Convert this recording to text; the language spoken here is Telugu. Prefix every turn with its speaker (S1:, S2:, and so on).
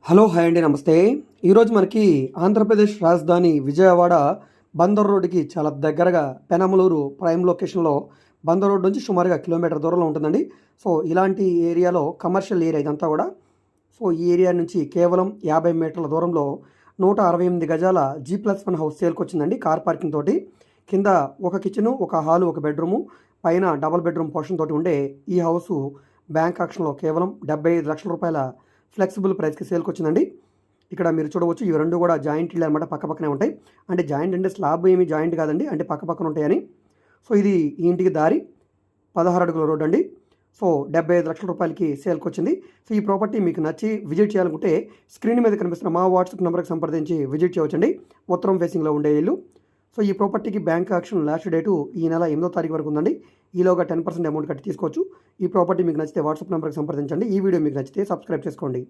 S1: హలో హాయ్ అండి నమస్తే. ఈరోజు మనకి ఆంధ్రప్రదేశ్ రాజధాని విజయవాడ బందర్ రోడ్డుకి చాలా దగ్గరగా పెనమలూరు ప్రైమ్ లొకేషన్లో బందర్ రోడ్ నుంచి సుమారుగా కిలోమీటర్ దూరంలో ఉంటుందండి. సో ఇలాంటి ఏరియాలో కమర్షియల్ ఏరియా ఇదంతా కూడా. సో ఈ ఏరియా నుంచి కేవలం 50 మీటర్ల దూరంలో 168 గజాల G+1 హౌస్ సేల్కి వచ్చిందండి, కార్ పార్కింగ్ తోటి. కింద ఒక కిచెను, ఒక హాలు, ఒక బెడ్రూము, పైన డబల్ బెడ్రూమ్ పోర్షన్ తోటి ఉండే ఈ హౌసు బ్యాంక్ ఆక్షన్లో కేవలం 75 లక్షల రూపాయల ఫ్లెక్సిబుల్ ప్రైస్కి సేల్కి వచ్చిందండి. ఇక్కడ మీరు చూడవచ్చు, ఇవి రెండు కూడా జాయింట్ ఇల్లు అనమాట, పక్క పక్కనే ఉంటాయి. అంటే జాయింట్ అంటే స్లాబ్ ఏమి జాయింట్ కాదండి, అంటే పక్క పక్కన ఉంటాయని. సో ఇది ఈ ఇంటికి దారి 16 అడుగుల రోడ్ అండి. సో 75 లక్షల రూపాయలకి సేల్కి వచ్చింది. సో ఈ ప్రాపర్టీ మీకు నచ్చి విజిట్ చేయాలనుకుంటే స్క్రీన్ మీద కనిపిస్తున్న మా వాట్సాప్ నెంబర్కి సంప్రదించి విజిట్ చేయవచ్చండి. ఉత్తరం ఫేసింగ్లో ఉండే ఇల్లు. సో ఈ ప్రాపర్టీకి బ్యాంక్ ఆక్షన్ లాస్ట్ డేటు ఈ నెల 8వ తారీఖు వరకు ఉందండి. ఈలోగా 10% అమౌంట్ కట్టి తీసుకోవచ్చు. ఈ ప్రాపర్టీ మీకు నచ్చితే వాట్సాప్ నెంబర్కి సంప్రదించండి. ఈ వీడియో మీకు నచ్చితే సబ్స్క్రైబ్ చేసుకోండి.